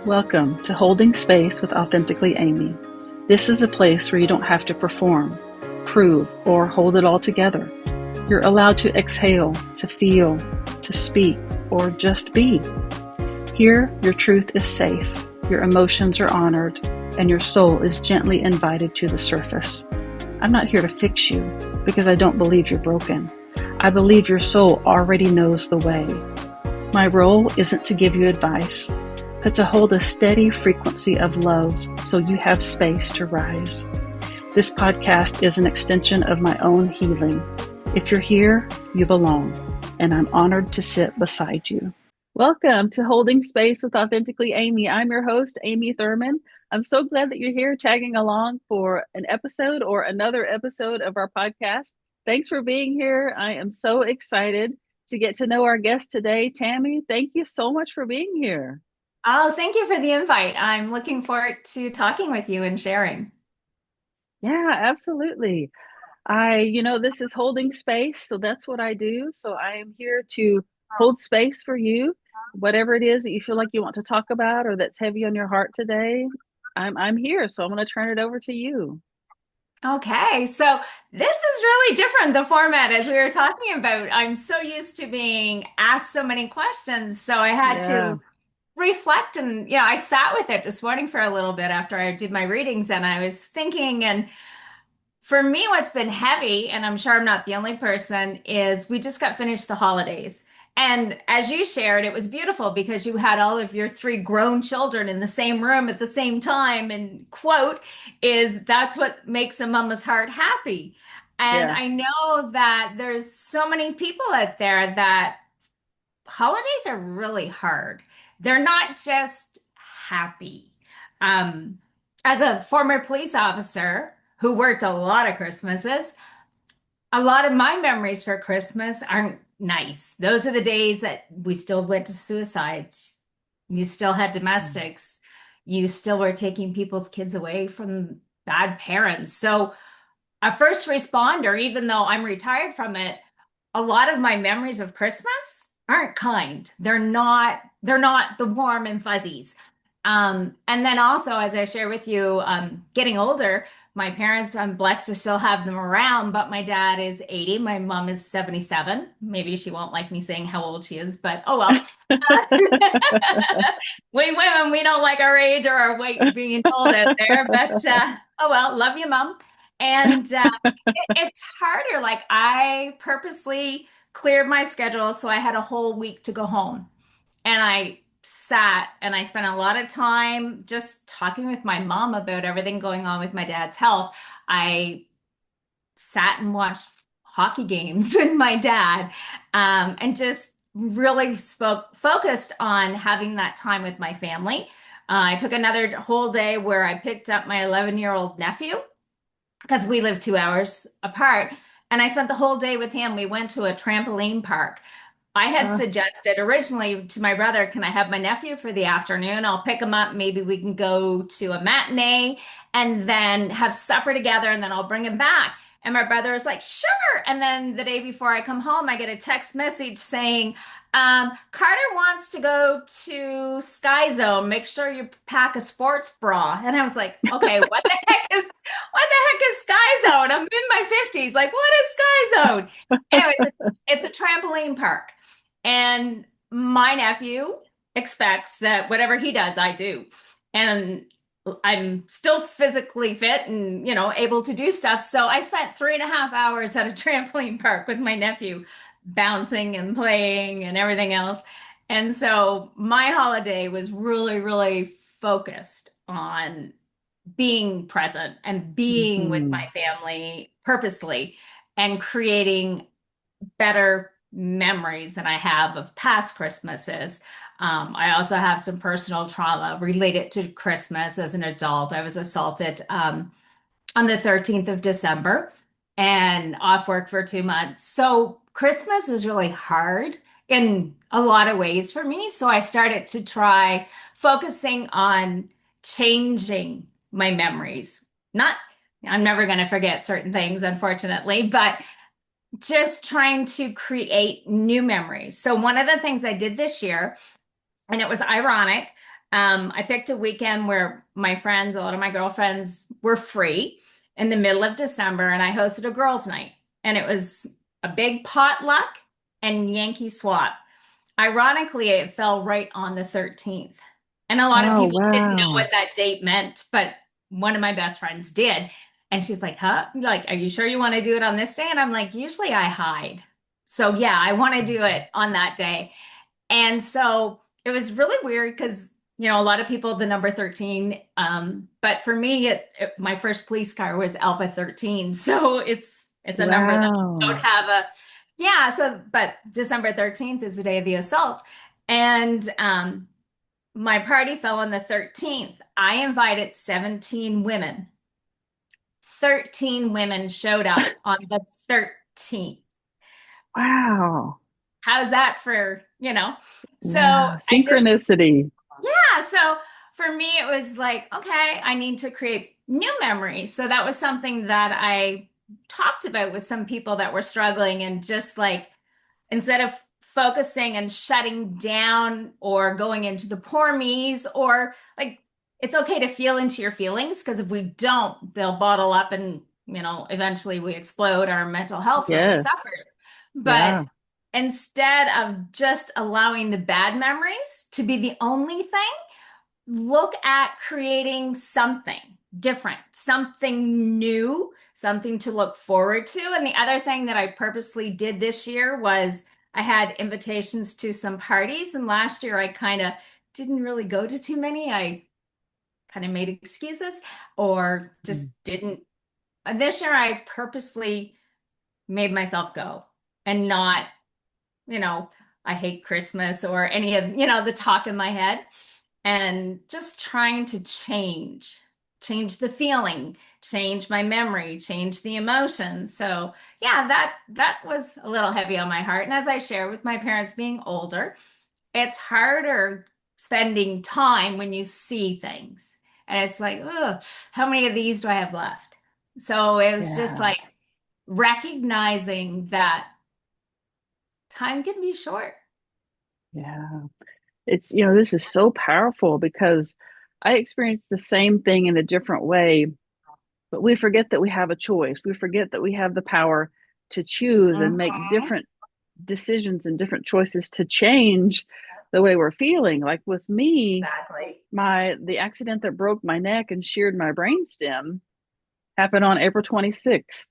Welcome to Holding Space with Authentically Amy. This is a place where you don't have to perform, prove, or hold it all together. You're allowed to exhale, to feel, to speak, or just be. Here, your truth is safe, your emotions are honored, and your soul is gently invited to the surface. I'm not here to fix you because I don't believe you're broken. I believe your soul already knows the way. My role isn't to give you advice, but to hold a steady frequency of love so you have space to rise. This podcast is an extension of my own healing. If you're here, you belong, and I'm honored to sit beside you. Welcome to Holding Space with Authentically Amy. I'm your host, Amy Thurman. I'm so glad that you're here tagging along for an episode or another episode of our podcast. Thanks for being here. I am so excited to get to know our guest today. Tammy, thank you so much for being here. Oh, thank you for the invite. I'm looking forward to talking with you and sharing. Yeah, absolutely. This is holding space, so that's what I do. So I am here to hold space for you, whatever it is that you feel like you want to talk about or that's heavy on your heart today. I'm here, so I'm going to turn it over to you. Okay, so this is really different, the format as we were talking about. I'm so used to being asked so many questions, so I had Yeah, to reflect and I sat with it this morning for a little bit after I did my readings and I was thinking and for me, what's been heavy, and I'm sure I'm not the only person, is we just got finished the holidays. And as you shared, it was beautiful because you had all of your three grown children in the same room at the same time. And quote is that's what makes a mama's heart happy. And yeah, I know that there's so many people out there that holidays are really hard. They're not just happy. Um, as a former police officer who worked a lot of Christmases, a lot of my memories for Christmas aren't nice. Those are the days that we still went to suicides. You still had domestics. You still were taking people's kids away from bad parents. So, a first responder, even though I'm retired from it, a lot of my memories of Christmas aren't kind. They're not the warm and fuzzies. And then also, as I share with you, getting older, my parents, I'm blessed to still have them around, but my dad is 80, my mom is 77. Maybe she won't like me saying how old she is, but oh well. We women, we don't like our age or our weight being told out there, but oh well, love you, mom. And it's harder. Like I purposely cleared my schedule so I had a whole week to go home. And I sat and I spent a lot of time just talking with my mom about everything going on with my dad's health. I sat and watched hockey games with my dad and just really focused on having that time with my family. I took another whole day where I picked up my 11-year-old nephew because we live 2 hours apart. And I spent the whole day with him. We went to a trampoline park. I had uh, suggested originally to my brother, can I have my nephew for the afternoon? I'll pick him up. Maybe we can go to a matinee and then have supper together and then I'll bring him back. And my brother was like, sure. And then the day before I come home, I get a text message saying, Carter wants to go to Sky Zone. Make sure you pack a sports bra. And I was like, okay, what the heck is Sky Zone? I'm in my 50s. Like, what is Sky Zone? Anyways, it's a trampoline park. And my nephew expects that whatever he does, I do. And I'm still physically fit and, able to do stuff. So I spent 3.5 hours at a trampoline park with my nephew, bouncing and playing and everything else. And so my holiday was really, really focused on being present and being with mhm. my family purposely and creating better memories than I have of past Christmases. I also have some personal trauma related to Christmas as an adult. I was assaulted on the 13th of December and off work for 2 months. So Christmas is really hard in a lot of ways for me. So I started to try focusing on changing my memories. Not, I'm never going to forget certain things, unfortunately, but just trying to create new memories. So one of the things I did this year, and it was ironic, I picked a weekend where my friends, a lot of my girlfriends were free in the middle of December, and I hosted a girls' night. And it was a big potluck and Yankee swap. Ironically, it fell right on the 13th. And a lot of Oh, people didn't know wow. what that date meant, but one of my best friends did. And she's like, huh? Like, are you sure you want to do it on this day? And I'm like, usually I hide. So yeah, I want to do it on that day. And so it was really weird because, a lot of people, the number 13, but for me, my first police car was Alpha 13. So it's a number that I don't Wow. have a, yeah. So, but December 13th is the day of the assault. And my party fell on the 13th. I invited 17 women. 13 women showed up on the 13th. Wow. How's that for? So Yeah. I just, Synchronicity. yeah, so for me, it was like, okay, I need to create new memories. So that was something that I talked about with some people that were struggling, and just like, instead of focusing and shutting down or going into the poor me's, or like, it's okay to feel into your feelings, because if we don't, they'll bottle up, and eventually we explode, our mental health really Yes. suffers. But Yeah. instead of just allowing the bad memories to be the only thing, look at creating something different, something new, something to look forward to. And the other thing that I purposely did this year was I had invitations to some parties. And last year I kind of didn't really go to too many. I kind of made excuses or just Mm. didn't. This year I purposely made myself go, and not, you know, I hate Christmas or any of, the talk in my head, and just trying to change the feeling, change my memory, change the emotion. So yeah, that was a little heavy on my heart. And as I share with my parents being older, it's harder spending time when you see things. And it's like, oh, how many of these do I have left? So it was just Yeah. like recognizing that time can be short. Yeah. This is so powerful because I experienced the same thing in a different way, but we forget that we have a choice. We forget that we have the power to choose and make Mhm. different decisions and different choices to change the way we're feeling. Like with me, Exactly. the accident that broke my neck and sheared my brainstem happened on April 26th.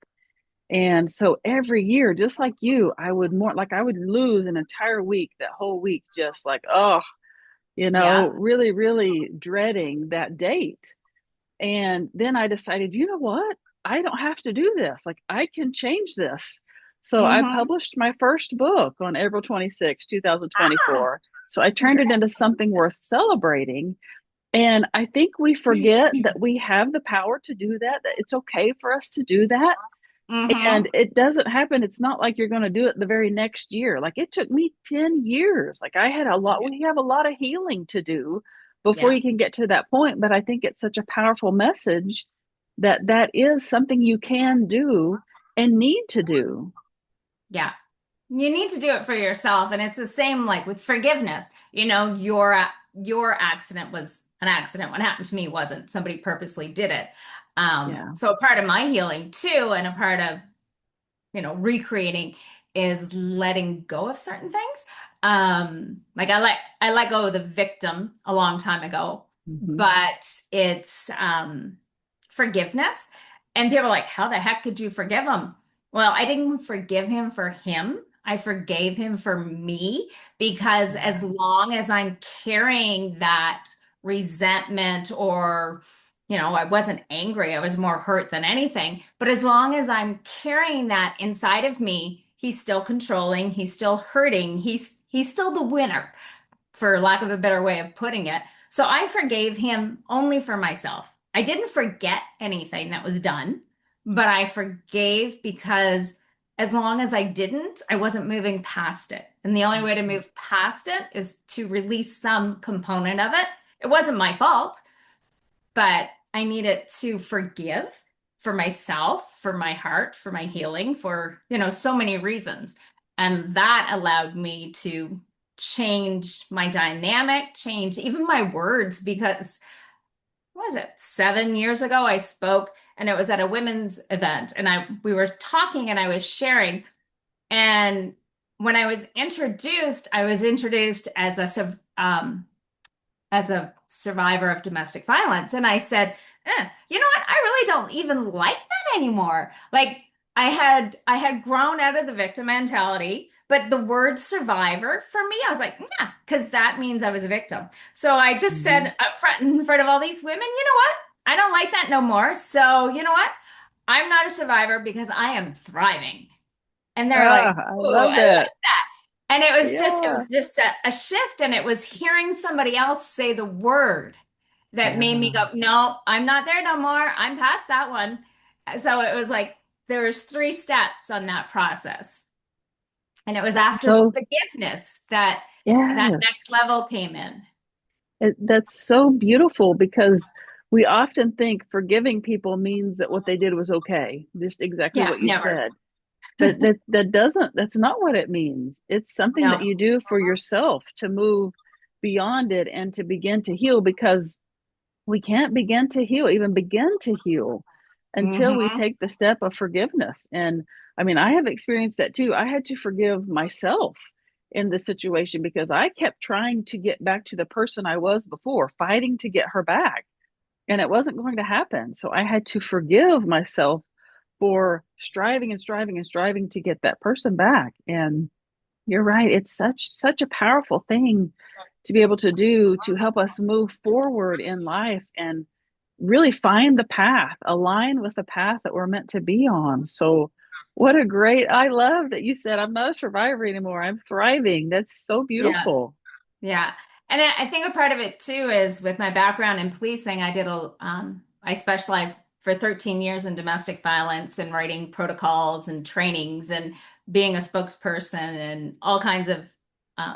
And so every year, just like you, I would lose an entire week, that whole week, just like, oh, Yeah. really, really dreading that date. And then I decided, you know what? I don't have to do this. Like, I can change this. So I Hmm. published my first book on April 26, Ah, 2024. So I turned it congrats. into something worth celebrating. And I think we forget that we have the power to do that, that it's okay for us to do that. Hmm. And it doesn't happen. It's not like you're going to do it the very next year. Like it took me 10 years. Like we have a lot of healing to do before Yeah. you can get to that point. But I think it's such a powerful message that that is something you can do and need to do. Yeah. You need to do it for yourself. And it's the same like with forgiveness. Your accident was an accident. What happened to me wasn't. Somebody purposely did it. Yeah. So a part of my healing too, and a part of, recreating, is letting go of certain things. Like I let go of the victim a long time ago, Hmm. but it's forgiveness. And people are like, how the heck could you forgive him? Well, I didn't forgive him for him. I forgave him for me, because as Yeah. long as I'm carrying that resentment, or I wasn't angry. I was more hurt than anything. But as long as I'm carrying that inside of me, he's still controlling, he's still hurting, he's still the winner, for lack of a better way of putting it. So I forgave him only for myself. I didn't forget anything that was done, but I forgave because as long as I didn't, I wasn't moving past it. And the only way to move past it is to release some component of it. It wasn't my fault, but I needed to forgive for myself, for my heart, for my healing, for, so many reasons. And that allowed me to change my dynamic, change even my words, because what was it, 7 years ago I spoke and it was at a women's event and we were talking and I was sharing. And when I was introduced as a survivor of domestic violence. And I said, you know what? I really don't even like that anymore. Like I had grown out of the victim mentality, but the word survivor for me, I was like, yeah, because that means I was a victim. So I just Mhm. said up front in front of all these women, you know what? I don't like that no more. So you know what? I'm not a survivor because I am thriving. And they're Ah, like, I "Ooh, love I like that. that." And it Yeah. was just a shift. And it was hearing somebody else say the word that made me Yeah. go, no, I'm not there no more. I'm past that one. So it was like there was 3 steps on that process. And it was after the So, forgiveness that that yes. next level came in. That's so beautiful because we often think forgiving people means that what they did was okay, just exactly Yeah, what you never. said. But that doesn't, that's not what it means. It's something that No. you do for yourself to move beyond it and to begin to heal because we can't begin to heal, even begin to heal until we Hmm. take the step of forgiveness. And I mean, I have experienced that too. I had to forgive myself in this situation because I kept trying to get back to the person I was before, fighting to get her back, and it wasn't going to happen. So I had to forgive myself for striving and striving and striving to get that person back. And you're right. It's such a powerful thing to be able to do to help us move forward in life and really find the path, align with the path that we're meant to be on. So what a great, I love that you said I'm not a survivor anymore. I'm thriving. That's so Yeah. beautiful. Yeah. And I think a part of it too is with my background in policing, I specialized for 13 years in domestic violence and writing protocols and trainings and being a spokesperson and all kinds of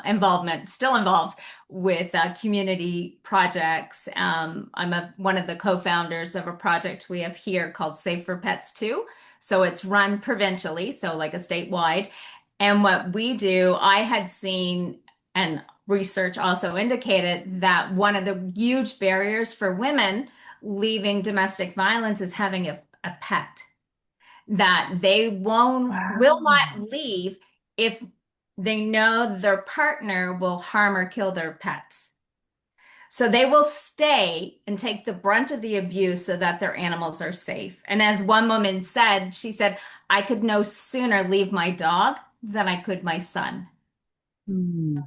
involvement, still involved with community projects. One of the co-founders of a project we have here called Safe for Pets Too. So it's run provincially, so like a statewide. And what we do, I had seen and research also indicated that one of the huge barriers for women leaving domestic violence is having a pet, that they won't will Wow. not leave if they know their partner will harm or kill their pets. So they will stay and take the brunt of the abuse so that their animals are safe. And as one woman said, she said, I could no sooner leave my dog than I could my son. Hmm.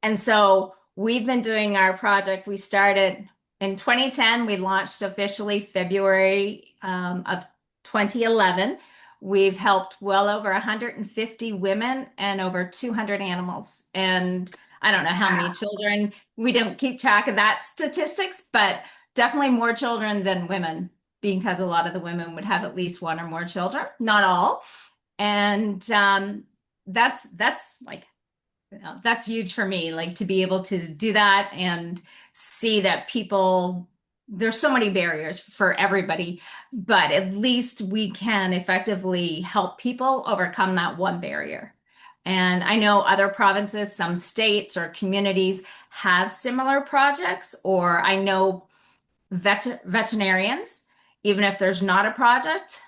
And so we've been doing our project. We started in 2010. We launched officially February of 2011. We've helped well over 150 women and over 200 animals. And I don't know how many Wow. children. We don't keep track of that statistics, but definitely more children than women because a lot of the women would have at least one or more children, not all. And that's like that's huge for me, like to be able to do that and see that there's so many barriers for everybody, but at least we can effectively help people overcome that one barrier. And I know other provinces, some states or communities have similar projects, or I know veterinarians, even if there's not a project,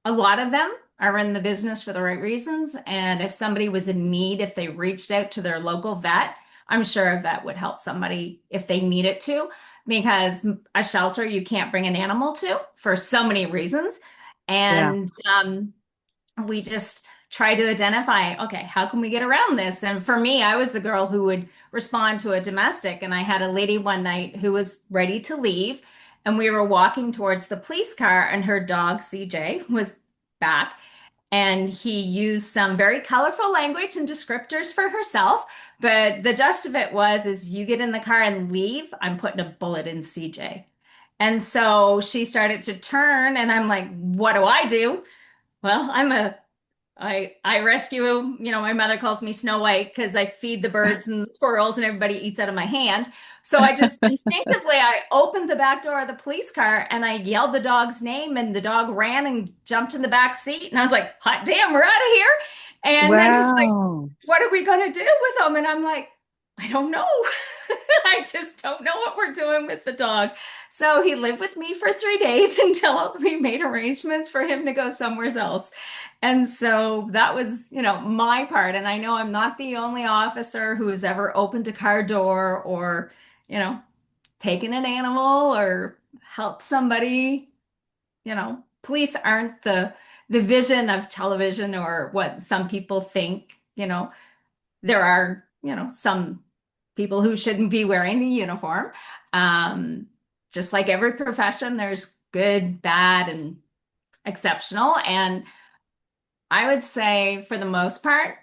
a lot of them are in the business for the right reasons. And if somebody was in need, if they reached out to their local vet, I'm sure a vet would help somebody if they needed to, because a shelter you can't bring an animal to for so many reasons. Yeah. And we just try to identify, okay, how can we get around this? And for me, I was the girl who would respond to a domestic. And I had a lady one night who was ready to leave. And we were walking towards the police car, and her dog, CJ, was back. And he used some very colorful language and descriptors for herself. But the gist of it was, is you get in the car and leave, I'm putting a bullet in CJ. And so she started to turn, and I'm like, what do I do? Well, I rescue, my mother calls me Snow White because I feed the birds and the squirrels and everybody eats out of my hand. So I just instinctively I opened the back door of the police car and I yelled the dog's name, and the dog ran and jumped in the back seat, and I was like, hot damn, we're out of here. And then she's like, Wow. what are we gonna do with him? And I'm like, I don't know. I just don't know what we're doing with the dog. So he lived with me for 3 days until we made arrangements for him to go somewhere else. And so that was, my part. And I know I'm not the only officer who has ever opened a car door or, you know, taken an animal or helped somebody. Police aren't the vision of television or what some people think. There are, some people who shouldn't be wearing the uniform. Um, just like every profession, there's good, bad, and exceptional. And I would say, for the most part,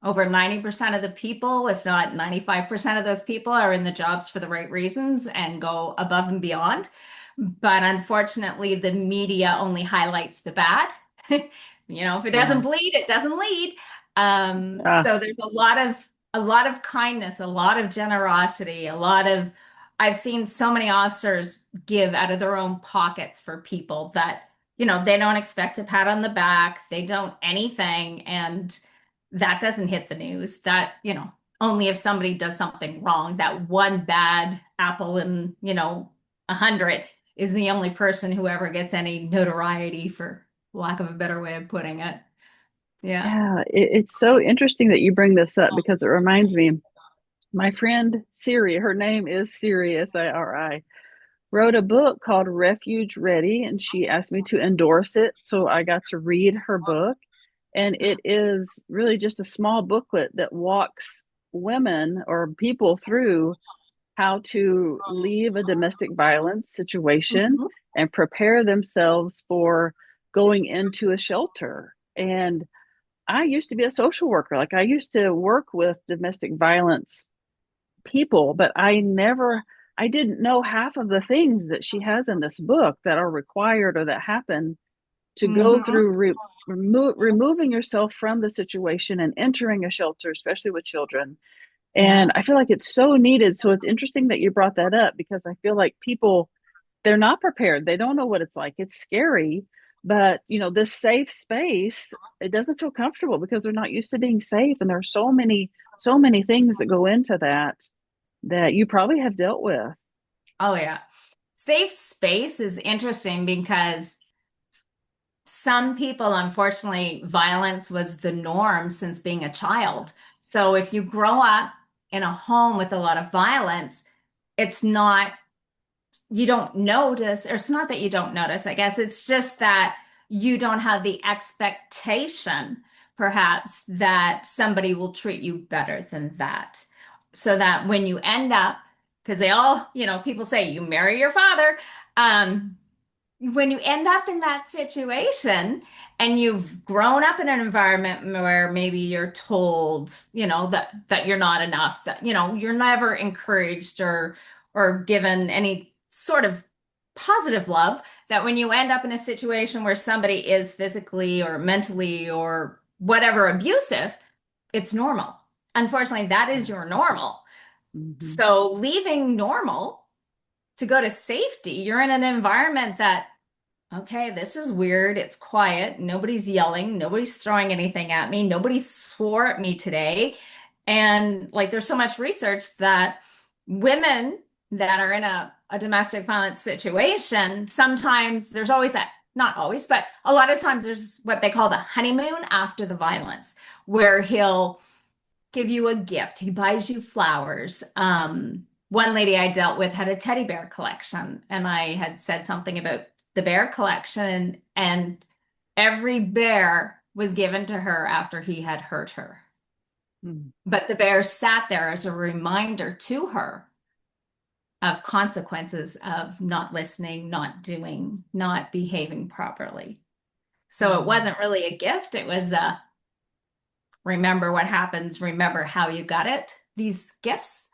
over 90% of the people, if not 95% of those people, are in the jobs for the right reasons and go above and beyond. But unfortunately, the media only highlights the bad. If it doesn't Yeah. bleed, it doesn't lead. Yeah. So there's a lot of kindness, a lot of generosity, I've seen so many officers give out of their own pockets for people that, they don't expect a pat on the back, they don't anything, and that doesn't hit the news. That, only if somebody does something wrong, that one bad apple in, 100 is the only person who ever gets any notoriety, for lack of a better way of putting it. Yeah. Yeah. It's so interesting that you bring this up because it reminds me, my friend Siri, her name is Siri, Siri, wrote a book called Refuge Ready, and she asked me to endorse it. So I got to read her book. And it is really just a small booklet that walks women or people through how to leave a domestic violence situation Mhm. and prepare themselves for going into a shelter. And I used to be a social worker. Like I used to work with domestic violence people, but I didn't know half of the things that she has in this book that are required or that happen to go Mhm. through removing yourself from the situation and entering a shelter, especially with children. And Yeah. I feel like it's so needed. So it's interesting that you brought that up because I feel like people, they're not prepared. They don't know what it's like. It's scary, but this safe space, it doesn't feel comfortable because they're not used to being safe. And there are so many things that go into that that you probably have dealt with. Oh, yeah. Safe space is interesting because some people, unfortunately, violence was the norm since being a child. So if you grow up in a home with a lot of violence, it's not, you don't notice, or it's not that you don't notice, I guess. It's just that you don't have the expectation, perhaps, that somebody will treat you better than that. So that when you end up, because they all, people say you marry your father. Um, when you end up in that situation and you've grown up in an environment where maybe you're told, that you're not enough, that, you're never encouraged or given any sort of positive love, that when you end up in a situation where somebody is physically or mentally or whatever abusive, it's normal. Unfortunately, that is your normal. Mm-hmm. So leaving normal to go to safety, you're in an environment that, okay, this is weird. It's quiet. Nobody's yelling. Nobody's throwing anything at me. Nobody swore at me today. And like, there's so much research that women that are in a domestic violence situation, sometimes there's always that, not always, but a lot of times there's what they call the honeymoon after the violence, where he'll give you a gift. He buys you flowers. One lady I dealt with had a teddy bear collection, and I had said something about the bear collection, and every bear was given to her after he had hurt her. Mm-hmm. But the bear sat there as a reminder to her of consequences of not listening, not doing, not behaving properly. So it wasn't really a gift. It was a remember what happens, remember how you got it, these gifts.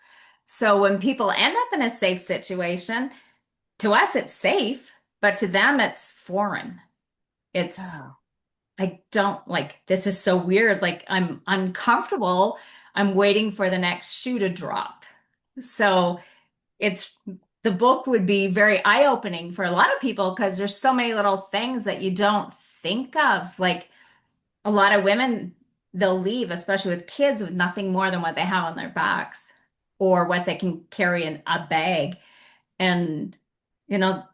So when people end up in a safe situation, to us it's safe, but to them it's foreign. It's, Yeah. I don't like, this is so weird. Like I'm uncomfortable. I'm waiting for the next shoe to drop. So it's, the book would be very eye-opening for a lot of people because there's so many little things that you don't think of. Like a lot of women they'll leave, especially with kids, with nothing more than what they have on their backs or what they can carry in a bag. And,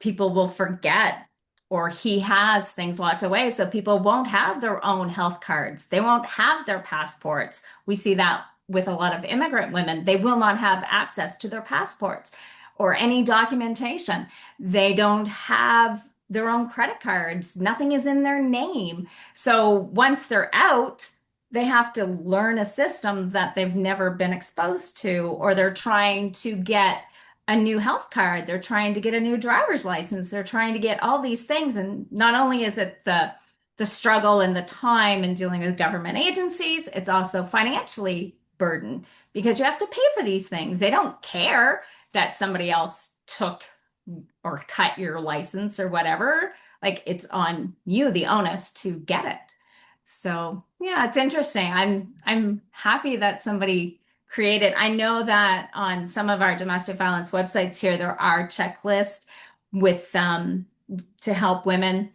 people will forget, or he has things locked away. So people won't have their own health cards. They won't have their passports. We see that with a lot of immigrant women. They will not have access to their passports or any documentation. They don't have their own credit cards. Nothing is in their name. So once they're out, they have to learn a system that they've never been exposed to, or they're trying to get a new health card. They're trying to get a new driver's license. They're trying to get all these things. And not only is it the struggle and the time and dealing with government agencies, it's also financially burden because you have to pay for these things. They don't care that somebody else took or cut your license or whatever. Like it's on you, the onus, to get it. So yeah, it's interesting. I'm happy that somebody created. I know that on some of our domestic violence websites here, there are checklists with to help women.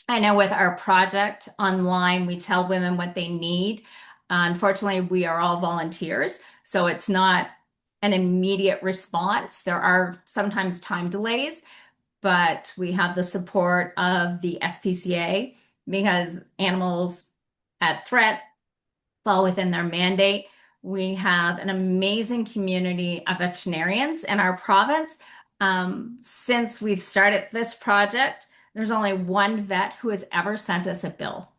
I know with our project online, we tell women what they need. Unfortunately, we are all volunteers, so it's not an immediate response. There are sometimes time delays, but we have the support of the SPCA because animals at threat fall within their mandate. We have an amazing community of veterinarians in our province. Since we've started this project, there's only one vet who has ever sent us a bill.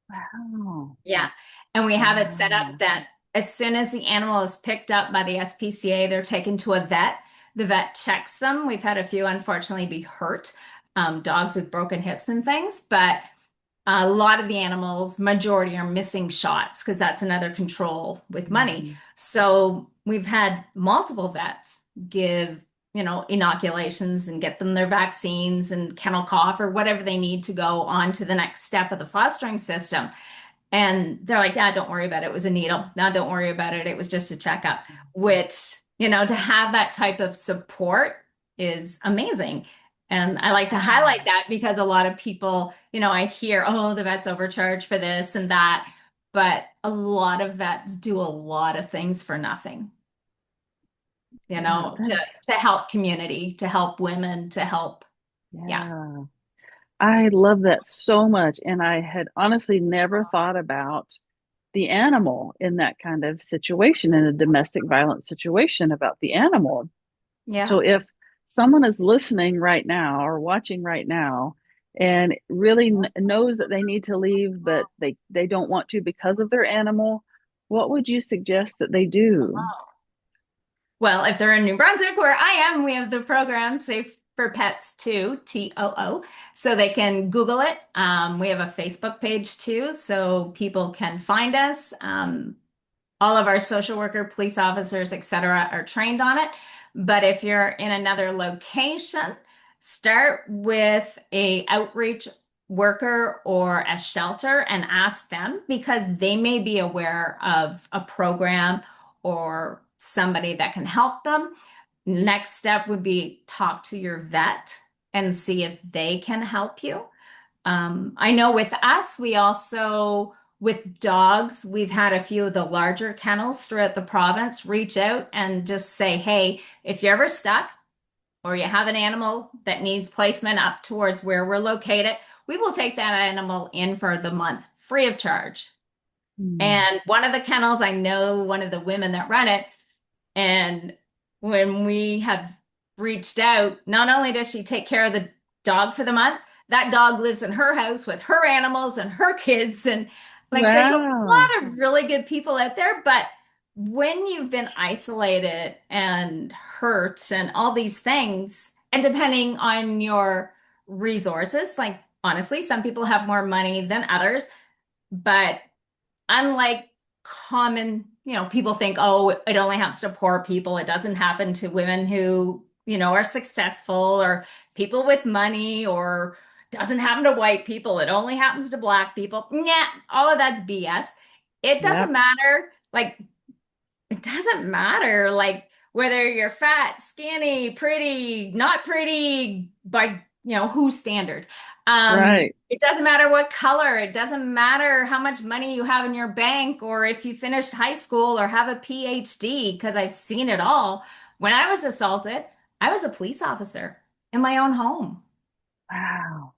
Wow. Yeah. And we have it set up Wow. that as soon as the animal is picked up by the SPCA, they're taken to a vet. The vet checks them. We've had a few, unfortunately, be hurt, dogs with broken hips and things, but a lot of the animals, majority are missing shots because that's another control with money. Mhm. So we've had multiple vets give, inoculations and get them their vaccines and kennel cough or whatever they need to go on to the next step of the fostering system. And they're like, yeah, don't worry about it. It was a needle. No, don't worry about it. It was just a checkup, which, to have that type of support is amazing. And I like to highlight that because a lot of people, I hear, oh, the vet's overcharged for this and that. But a lot of vets do a lot of things for nothing, Yeah, to, that, to help community, to help women, to help. Yeah. yeah. I love that so much. And I had honestly never thought about the animal in that kind of situation, in a domestic violence situation, about the animal. So Yeah. if someone is listening right now or watching right now and really knows that they need to leave, but they don't want to because of their animal, what would you suggest that they do? Well, if they're in New Brunswick, where I am, we have the program Safe for Pets too, TOO. So they can Google it. We have a Facebook page too, so people can find us. All of our social worker, police officers, etc., are trained on it. But if you're in another location, start with a outreach worker or a shelter and ask them because they may be aware of a program or somebody that can help them. Next step would be talk to your vet and see if they can help you. I know with us, we also, with dogs, we've had a few of the larger kennels throughout the province reach out and just say, hey, if you're ever stuck or you have an animal that needs placement up towards where we're located, we will take that animal in for the month free of charge. Hmm. And one of the kennels, I know one of the women that run it, and when we have reached out, not only does she take care of the dog for the month, that dog lives in her house with her animals and her kids. And like, there's a Wow. lot of really good people out there. But when you've been isolated and hurt and all these things, and depending on your resources, like honestly, some people have more money than others, but unlike common, people think, oh, it only happens to poor people. It doesn't happen to women who, are successful or people with money, or doesn't happen to white people. It only happens to black people. Yeah, all of that's BS. It doesn't Yep. matter. Like, it doesn't matter, like, whether you're fat, skinny, pretty, not pretty, by whose standard. Right. It doesn't matter what color, it doesn't matter how much money you have in your bank or if you finished high school or have a PhD, because I've seen it all. When I was assaulted, I was a police officer in my own home. Wow.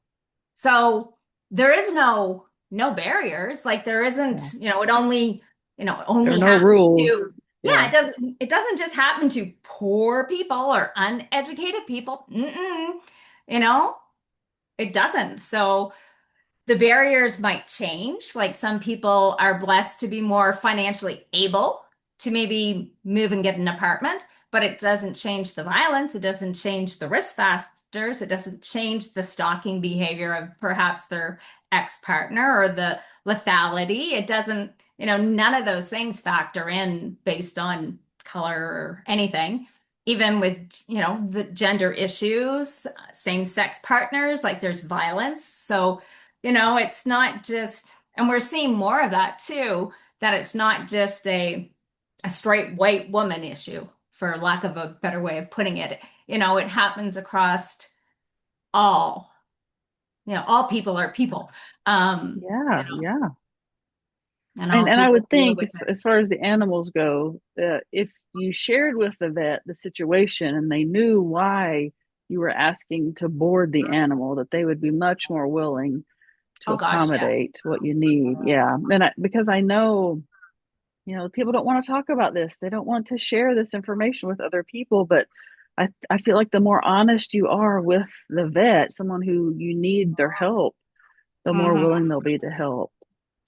So there is no barriers. Like there Yeah. isn't, it There are only no happens rules. to, yeah, Yeah. it doesn't just happen to poor people or uneducated people. You know, it doesn't. So the barriers might change. Like some people are blessed to be more financially able to maybe move and get an apartment, but it doesn't change the violence. It doesn't change the risk factors. It doesn't change the stalking behavior of perhaps their ex-partner or the lethality. It doesn't, none of those things factor in based on color or anything. Even with, the gender issues, same-sex partners, like there's violence. So, it's not just, and we're seeing more of that too, that it's not just a straight white woman issue, for lack of a better way of putting it. It happens across all, all people are people. Um, you Yeah. know, Yeah. and And all I people would deal think, with it. as far as the animals go, if you shared with the vet the situation and they knew why you were asking to board the animal, that they would be much more willing to Oh gosh, yeah. accommodate what you need. Yeah. Because I know, people don't want to talk about this. They don't want to share this information with other people, but I feel like the more honest you are with the vet, someone who you need their help, the more Mhm. willing they'll be to help.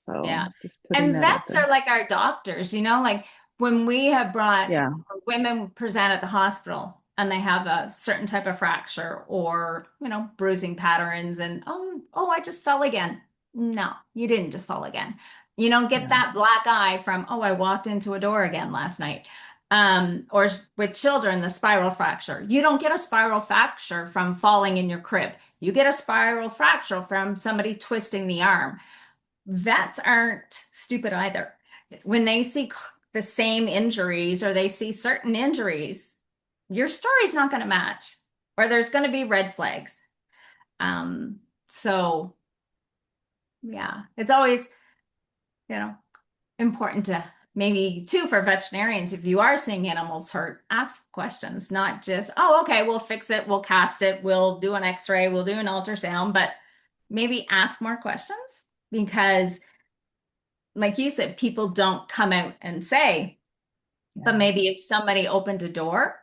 Yeah. So just putting And that out vets there. are like our doctors, like when we have brought Yeah. women present at the hospital and they have a certain type of fracture or, bruising patterns and oh, I just fell again. No, you didn't just fall again. You don't get Yeah. that black eye from, oh, I walked into a door again last night. Or with children, the spiral fracture. You don't get a spiral fracture from falling in your crib. You get a spiral fracture from somebody twisting the arm. Vets aren't stupid either. When they see the same injuries or they see certain injuries, your story's not going to match, or there's going to be red flags. So yeah, it's always, you know, important to maybe too for veterinarians, if you are seeing animals hurt, ask questions, not just, oh, okay, we'll fix it, we'll cast it, we'll do an x-ray, we'll do an ultrasound, but maybe ask more questions because like you said, people don't come out and say, but Yeah. maybe if somebody opened a door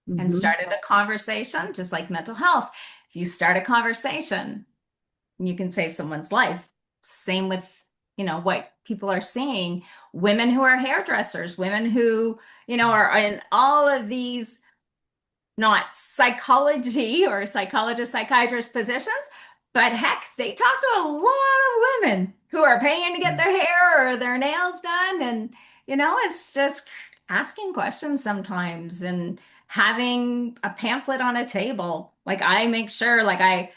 and Hmm. started a conversation, just like mental health, if you start a conversation, you can save someone's life. Same with, what people are seeing, women who are hairdressers, women who, are in all of these not psychology or psychologist, psychiatrist positions, but heck, they talk to a lot of women who are paying to get Yeah. their hair or their nails done. And, it's just asking questions sometimes and having a pamphlet on a table. Like I make sure, like I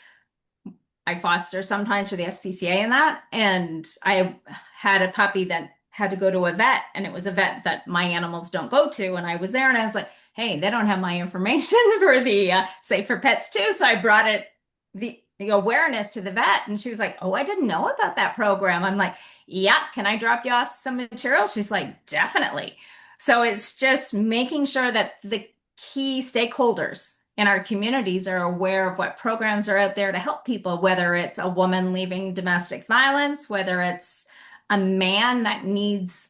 foster sometimes for the SPCA and that. And I had a puppy that had to go to a vet, and it was a vet that my animals don't go to. And I was there and I was like, hey, they don't have my information for the Safe for Pets too. So I brought the awareness to the vet, and she was like, oh, I didn't know about that program. I'm like, yeah, can I drop you off some material? She's like, definitely. So it's just making sure that the key stakeholders in our communities are aware of what programs are out there to help people, whether it's a woman leaving domestic violence, whether it's a man that needs,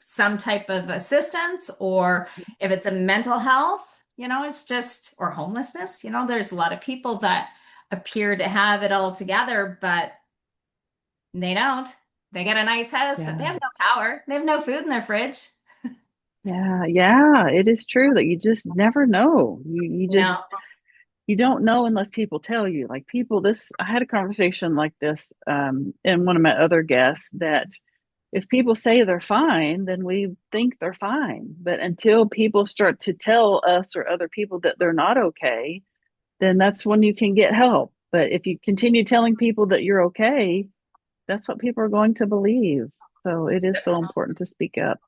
some type of assistance, or if it's a mental health, it's just, or homelessness, there's a lot of people that appear to have it all together, but they don't. They got a nice house, but they Yeah. have no power. They have no food in their fridge. Yeah. Yeah. It is true that you just never know. You just, No. you don't know unless people tell you. Like people, I had a conversation like this, in one of my other guests, that if people say they're fine, then we think they're fine. But until people start to tell us or other people that they're not okay, then that's when you can get help. But if you continue telling people that you're okay, that's what people are going to believe. So it is so important to speak up.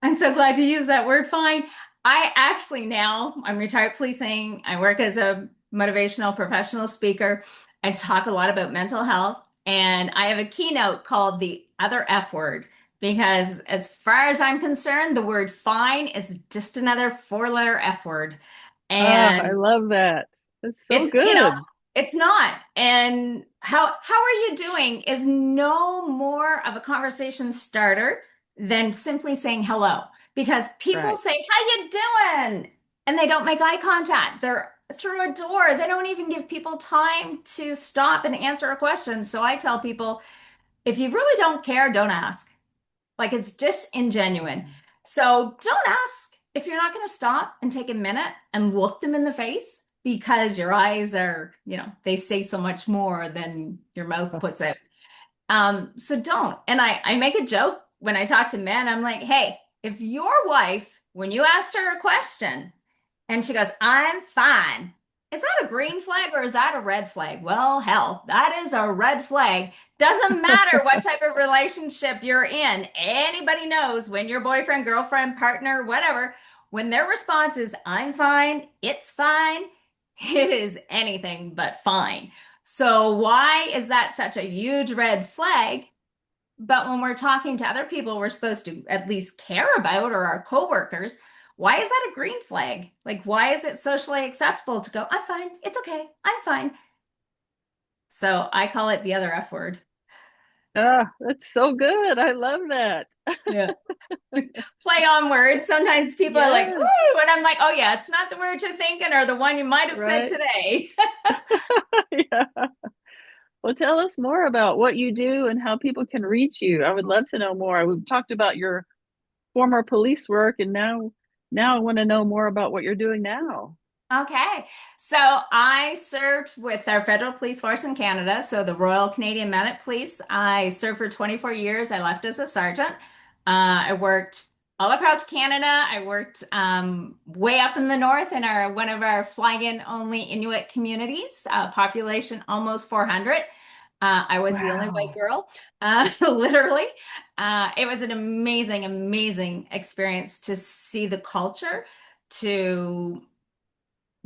I'm so glad you used that word fine. I actually now I'm retired policing. I work as a motivational professional speaker. I talk a lot about mental health, and I have a keynote called the other F word because, as far as I'm concerned, the word fine is just another four-letter F word. Ah, I And love that. That's so it's, you know, good. it's not. And how are you doing is no more of a conversation starter than simply saying hello. Because people Right. say, "How you doing?" And they don't make eye contact. They're through a door. They don't even give people time to stop and answer a question. So I tell people, if you really don't care, don't ask. Like it's just ingenuine. So don't ask if you're not going to stop and take a minute and look them in the face because your eyes are, they say so much more than your mouth puts out. So don't. And I make a joke when I talk to men. I'm like, hey, if your wife, when you asked her a question, and she goes, I'm fine. Is that a green flag or is that a red flag? Well, hell, that is a red flag. Doesn't matter what type of relationship you're in. Anybody knows when your boyfriend, girlfriend, partner, whatever, when their response is, I'm fine, it's fine, it is anything but fine. So, why is that such a huge red flag? But when we're talking to other people we're supposed to at least care about or our coworkers, why is that a green flag? Like, why is it socially acceptable to go, I'm fine, it's okay, I'm fine? So I call it the other F word. Ah, that's so good. I love that. Yeah. Play on words. Sometimes people are like, Yes, ooh, and I'm like, oh yeah, it's not the word you're thinking or the one you might have said right. today. Yeah. Well, tell us more about what you do and how people can reach you. I would love to know more. We've talked about your former police work, and now I want to know more about what you're doing now. Okay. So I served with our federal police force in Canada, so the Royal Canadian Mounted Police. I served for 24 years. I left as a sergeant. I worked all across Canada. I worked way up in the north in our one of our fly-in only Inuit communities, population almost 400. I was the only white Wow. girl, literally. It was an amazing, amazing experience to see the culture, to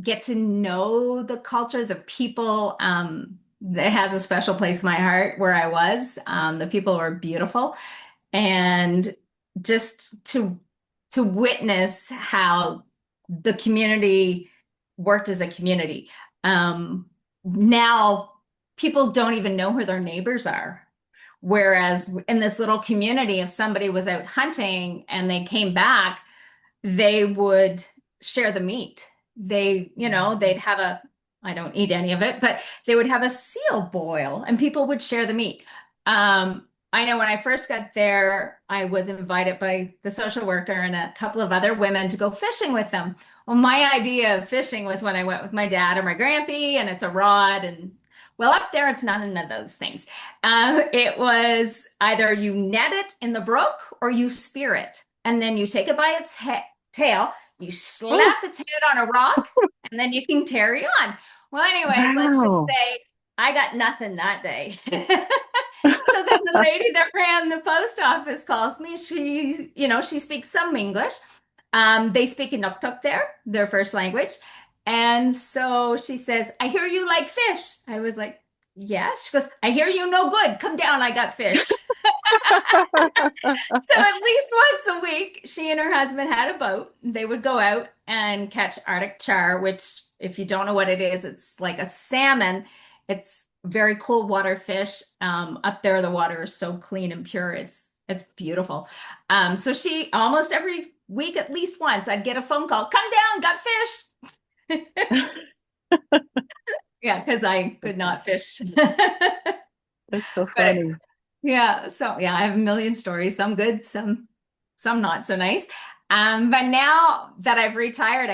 get to know the culture, the people. It has a special place in my heart where I was. The people were beautiful, and just to witness how the community worked as a community. Now people don't even know who their neighbors are. Whereas in this little community, if somebody was out hunting and they came back, they would share the meat. They'd have I don't eat any of it, but they would have a seal boil and people would share the meat. I know when I first got there, I was invited by the social worker and a couple of other women to go fishing with them. Well, my idea of fishing was when I went with my dad or my grampy, and it's a rod. And well, up there, it's not none of those things. It was either you net it in the brook or you spear it. And then you take it by its tail, you Oh, slap its head on a rock, and then you can carry on. Well, anyways, let's just wow. say I got nothing that day. So then the lady that ran the post office calls me. She speaks some English. They speak Inuktitut there, their first language. And so she says, I hear you like fish. I was like, yes. She goes, I hear you no good. Come down, I got fish. So at least once a week, she and her husband had a boat. They would go out and catch Arctic char, which, if you don't know what it is, it's like a salmon. It's very cold water fish. Up there, the water is so clean and pure. It's beautiful. So she almost every week, at least once, I'd get a phone call. Come down, got fish. Yeah, because I could not fish. That's so But funny. yeah, so yeah, I have a million stories, some good, some not so nice. But now that I've retired,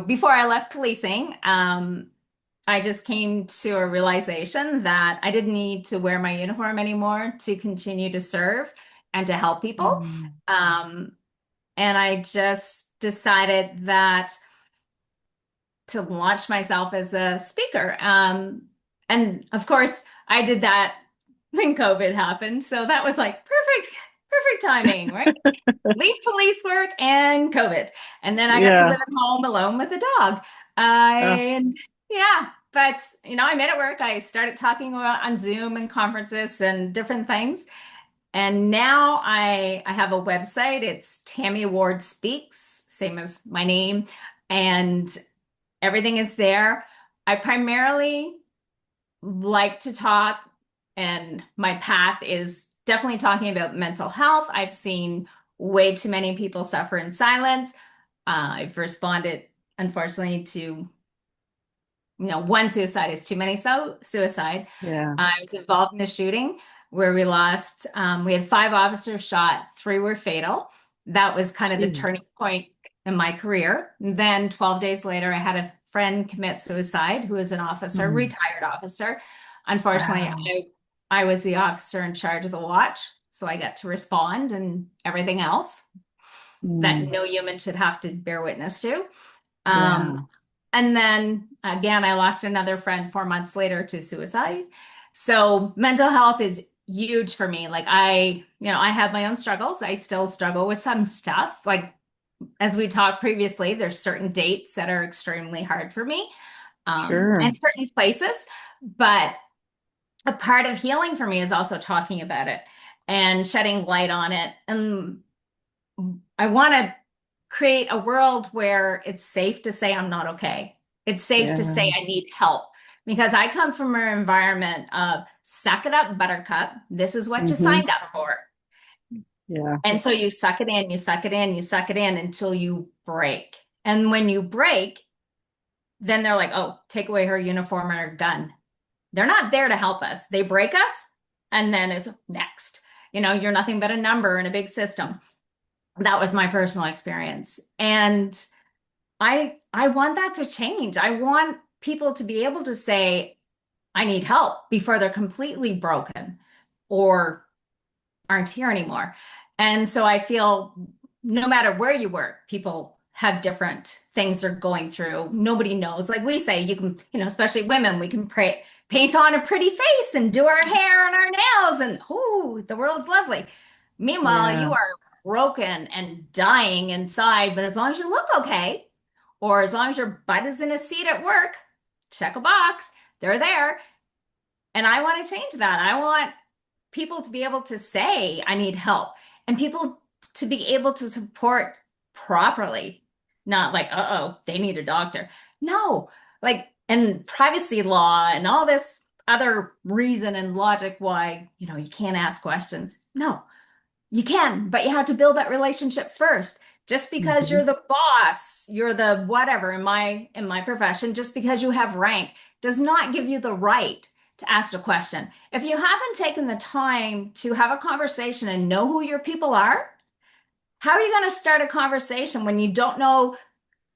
before I left policing, I just came to a realization that I didn't need to wear my uniform anymore to continue to serve and to help people. Mm. Um, and I just decided that to launch myself as a speaker. And of course, I did that when COVID happened. So that was like perfect timing, right? Leave police work and COVID. And then I got to Yeah. live at home alone with a dog. Uh, And Yeah, but I made it work. I started talking on Zoom and conferences and different things. And now I have a website. It's Tammy Ward Speaks, same as my name, and everything is there. I primarily like to talk, and my path is definitely talking about mental health. I've seen way too many people suffer in silence. I've responded, unfortunately, to one suicide is too many. So suicide. Yeah. I was involved in a shooting where we had 5 officers shot, 3 were fatal. That was kind of the turning Jeez. point in my career. And then 12 days later, I had a friend commit suicide who was an officer, Mm. retired officer. Unfortunately, Wow. I was the officer in charge of the watch, so I got to respond and everything else that Mm. no human should have to bear witness to. Um, Yeah. and then again, I lost another friend 4 months later to suicide. So mental health is huge for me. Like I have my own struggles. I still struggle with some stuff. Like as we talked previously, there's certain dates that are extremely hard for me, Sure. and certain places. But a part of healing for me is also talking about it and shedding light on it. And I want to create a world where it's safe to say I'm not okay. It's safe to say Yeah. I need help because I come from an environment of suck it up, buttercup. This is what you Hmm. signed up for. Yeah. And so you suck it in, you suck it in, you suck it in until you break. And when you break, then they're like, oh, take away her uniform and her gun. They're not there to help us. They break us, and then it's next. You're nothing but a number in a big system. That was my personal experience. And I want that to change. I want people to be able to say, I need help before they're completely broken or aren't here anymore. And so I feel no matter where you work, people have different things they're going through. Nobody knows. Like we say, you can, especially women, we can paint on a pretty face and do our hair and our nails, and oh, the world's lovely. Meanwhile, Yeah. you are broken and dying inside, but as long as you look okay, or as long as your butt is in a seat at work, check a box, they're there. And I want to change that. I want people to be able to say, I need help, and people to be able to support properly, not like, uh-oh, they need a doctor. No, like, and privacy law and all this other reason and logic why, you can't ask questions. No, you can, but you have to build that relationship first. Just because Hmm. you're the boss, you're the whatever in my profession, just because you have rank does not give you the right to ask a question. If you haven't taken the time to have a conversation and know who your people are, how are you going to start a conversation when you don't know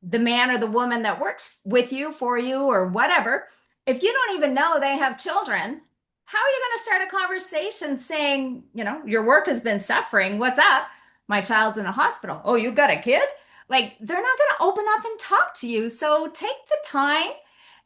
the man or the woman that works with you, for you, or whatever? If you don't even know they have children, how are you going to start a conversation saying, your work has been suffering? What's up? My child's in a hospital. Oh, you got a kid? Like, they're not going to open up and talk to you. So take the time.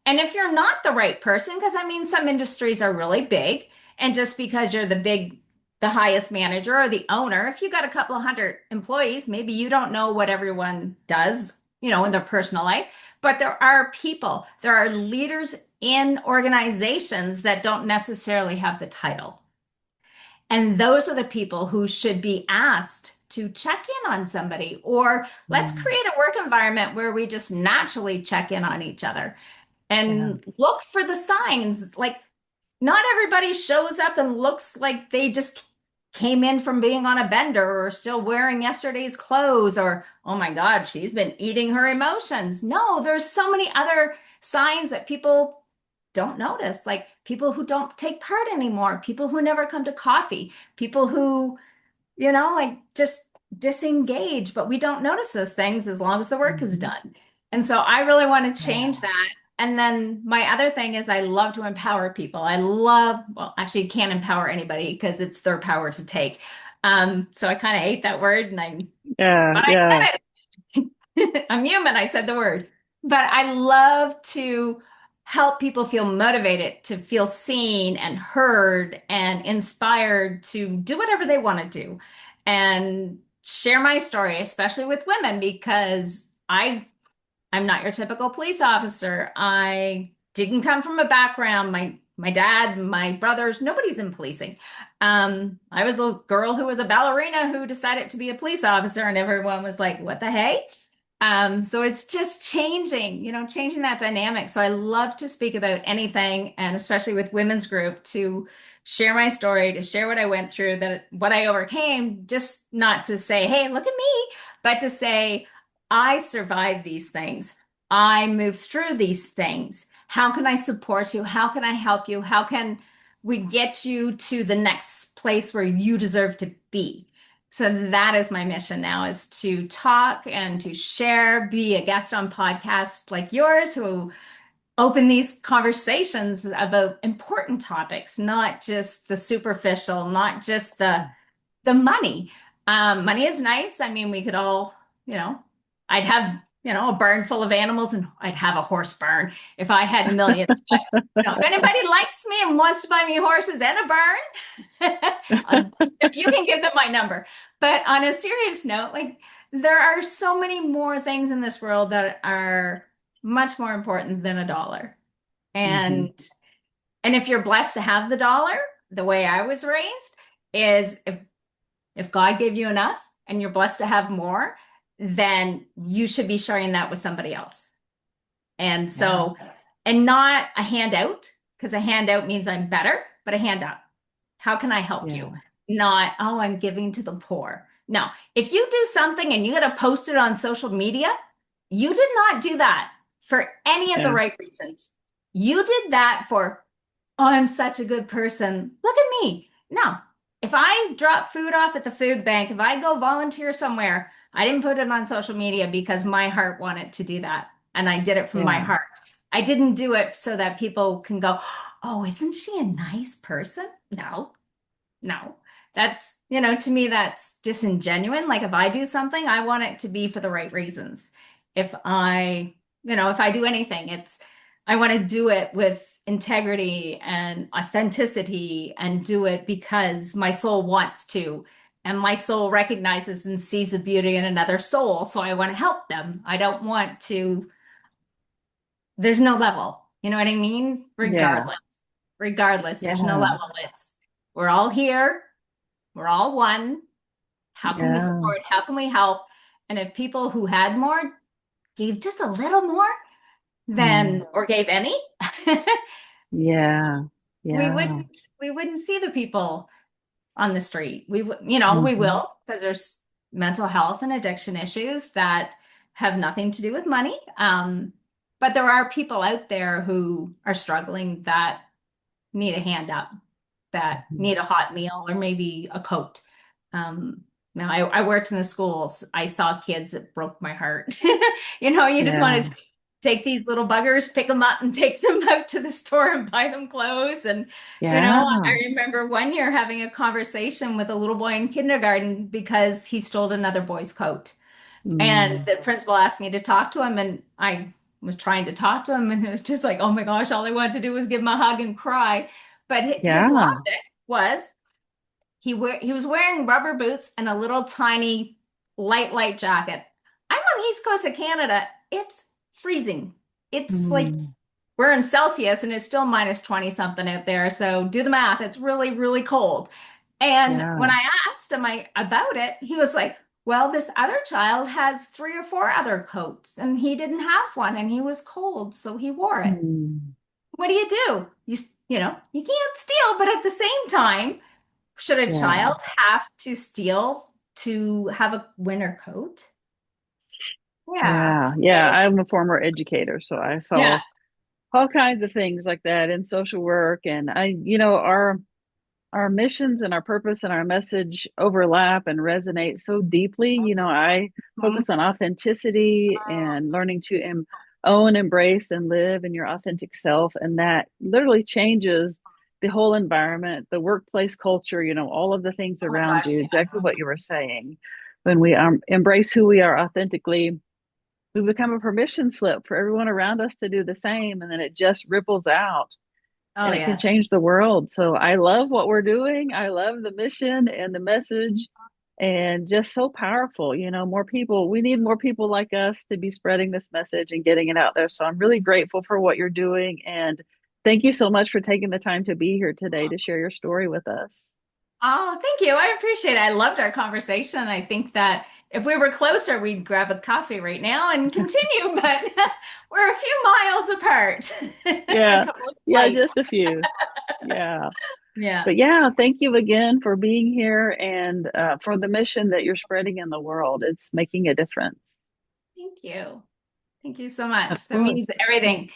And if you're not the right person, because I mean, some industries are really big, and just because you're the highest manager or the owner, if you got a couple of hundred employees, maybe you don't know what everyone does, in their personal life. But there are people, there are leaders in organizations that don't necessarily have the title. And those are the people who should be asked to check in on somebody, or let's Mm. create a work environment where we just naturally check in on each other Yeah. and look for the signs. Like, not everybody shows up and looks like they just came in from being on a bender or still wearing yesterday's clothes, or, oh my God, she's been eating her emotions. No, there's so many other signs that people don't notice, like people who don't take part anymore, people who never come to coffee, people who, like just disengage, but we don't notice those things as long as the work is Hmm. done. And so I really want to change Yeah. that. And then my other thing is I love to empower people. Well, actually, you can't empower anybody because it's their power to take. So I kind of hate that word, Yeah. but I Yeah. said it. I'm human. I said the word. But I love to help people feel motivated, to feel seen and heard and inspired to do whatever they want to do and share my story, especially with women, because I'm not your typical police officer. didn't come from a background. My dad, my brothers, nobody's in policing. I was the girl who was a ballerina who decided to be a police officer, and everyone was like, "What the hey?" So it's just changing, changing that dynamic. So I love to speak about anything, and especially with women's group, to share my story, to share what I went through, that what I overcame, just not to say, "Hey, look at me," but to say, I survived these things. I moved through these things. How can I support you? How can I help you? How can we get you to the next place where you deserve to be? So that is my mission now, is to talk and to share, be a guest on podcasts like yours who open these conversations about important topics, not just the superficial, not just the money. Money is nice. I mean, we could all, I'd have, a barn full of animals, and I'd have a horse barn if I had millions. But if anybody likes me and wants to buy me horses and a barn, you can give them my number. But on a serious note, like, there are so many more things in this world that are much more important than a dollar. Hmm. And if you're blessed to have the dollar, the way I was raised is, if God gave you enough and you're blessed to have more, then you should be sharing that with somebody else. And Yeah. so, and not a handout, because a handout means I'm better, but a handout. How can I help you? Yeah. Not, oh, I'm giving to the poor. No, if you do something and you got to post it on social media, you did not do that for any of the Yeah. right reasons. You did that for, oh, I'm such a good person. Look at me. No, if I drop food off at the food bank, if I go volunteer somewhere, I didn't put it on social media because my heart wanted to do that. And I did it from my Yeah. heart. I didn't do it so that people can go, oh, isn't she a nice person? No, no. That's, to me, that's disingenuine. Like, if I do something, I want it to be for the right reasons. If I, if I do anything, I want to do it with integrity and authenticity, and do it because my soul wants to. And my soul recognizes and sees the beauty in another soul. So I want to help them. I don't want to, there's no level. You know what I mean? Yeah. Regardless, there's no Yeah. level. We're all here. We're all one. How can we Yeah. support? How can we help? And if people who had more gave just a little more Mm. than, or gave any, Yeah. we Yeah. wouldn't see the people on the street. We Hmm. will, because there's mental health and addiction issues that have nothing to do with money. But there are people out there who are struggling, that need a hand up, that Hmm. need a hot meal or maybe a coat. Now I worked in the schools. I saw kids that broke my heart. You just want Yeah. to take these little buggers, pick them up and take them out to the store and buy them clothes. And, I Yeah. remember one year having a conversation with a little boy in kindergarten because he stole another boy's coat. And Mm. the principal asked me to talk to him, and I was trying to talk to him, and it was just like, oh my gosh, all I wanted to do was give him a hug and cry. But his Yeah. logic was, he was wearing rubber boots and a little tiny light jacket. I'm on the east coast of Canada. It's freezing. It's like, Mm. we're in Celsius and it's still minus 20 something out there. So do the math. It's really, really cold. And when Yeah. I asked him about it, he was like, well, this other child has 3 or 4 other coats and he didn't have one and he was cold, so he wore it. Mm. What do? You can't steal, but at the same time, should a Yeah. child have to steal to have a winter coat? Yeah. Yeah. Yeah. So, I'm a former educator, so I yeah. saw all kinds of things like that in social work. And our missions and our purpose and our message overlap and resonate so deeply. I Mhm. focus on authenticity and learning to own, embrace, and live in your authentic self. And that literally changes the whole environment, the workplace culture, all of the things Oh my around gosh, you, yeah. exactly what you were saying. When we embrace who we are authentically, we become a permission slip for everyone around us to do the same. And then it just ripples out Oh, and it can yes. change the world. So I love what we're doing. I love the mission and the message. and just so powerful. More people, we need more people like us to be spreading this message and getting it out there. So I'm really grateful for what you're doing. And thank you so much for taking the time to be here today to share your story with us. Oh, thank you. I appreciate it. I loved our conversation. I think that if we were closer, we'd grab a coffee right now and continue, but we're a few miles apart. A Yeah. couple of Yeah, flights. just a few. Yeah. Yeah. But yeah, thank you again for being here and for the mission that you're spreading in the world. It's making a difference. Thank you. Thank you so Of much. That course. means everything.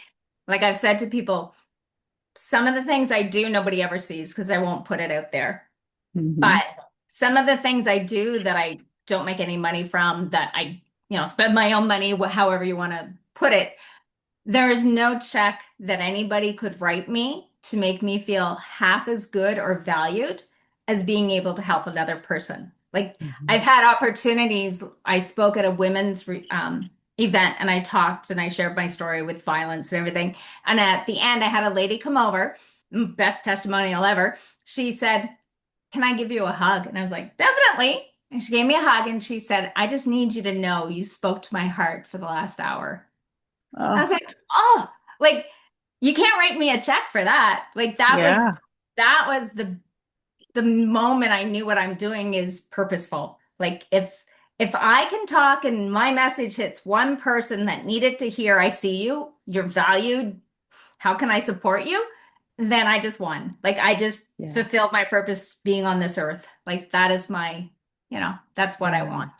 Like I've said to people, some of the things I do, nobody ever sees because I won't put it out there. Hmm. But some of the things I do that I don't make any money from, that I, spend my own money, however you want to put it, there is no check that anybody could write me to make me feel half as good or valued as being able to help another person. Like Hmm. I've had opportunities. I spoke at a women's event and I talked and I shared my story with violence and everything. And at the end, I had a lady come over, best testimonial ever. She said, "Can I give you a hug?" And I was like, "Definitely." And she gave me a hug and she said, "I just need you to know you spoke to my heart for the last hour." I Oh, was like, "Oh, like you can't write me a check for that." Like yeah. that was the moment I knew what I'm doing is purposeful. Like if I can talk and my message hits one person that needed to hear, "I see you, you're valued, how can I support you?" Then I just won. Like I just Yes. fulfilled my purpose being on this earth. Like that is my, that's what I Yeah. want.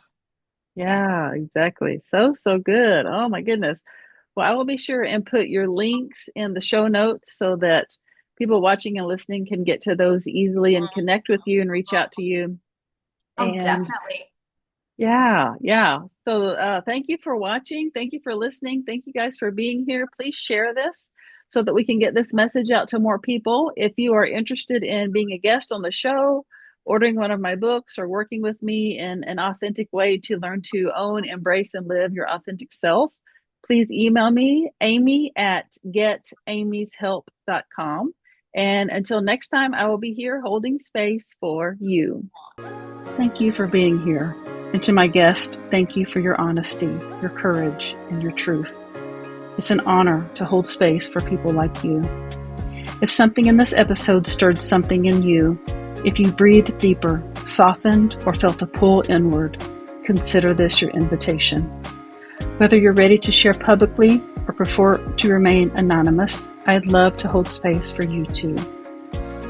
Yeah. Yeah, exactly. So, so good. Oh my goodness. Well, I will be sure and put your links in the show notes so that people watching and listening can get to those easily and connect with you and reach out to you. Oh, And definitely. yeah, yeah. So thank you for watching. Thank you for listening. Thank you guys for being here. Please share this so that we can get this message out to more people. If you are interested in being a guest on the show, ordering one of my books, or working with me in an authentic way to learn to own, embrace, and live your authentic self, please email me, Amy at getamyshelp.com. And until next time, I will be here holding space for you. Thank you for being here. And to my guest, thank you for your honesty, your courage, and your truth. It's an honor to hold space for people like you. If something in this episode stirred something in you, if you breathed deeper, softened, or felt a pull inward, consider this your invitation. Whether you're ready to share publicly or prefer to remain anonymous, I'd love to hold space for you too.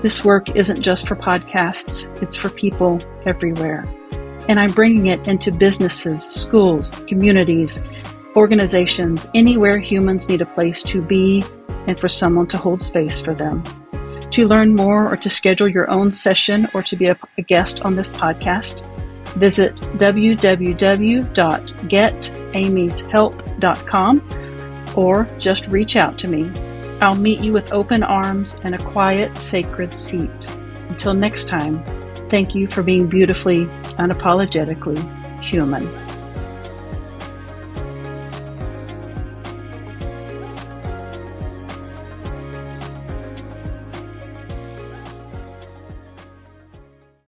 This work isn't just for podcasts, it's for people everywhere. And I'm bringing it into businesses, schools, communities, organizations, anywhere humans need a place to be and for someone to hold space for them. To learn more or to schedule your own session or to be a guest on this podcast, visit www.getamyshelp.com or just reach out to me. I'll meet you with open arms and a quiet, sacred seat. Until next time, thank you for being beautifully, unapologetically human.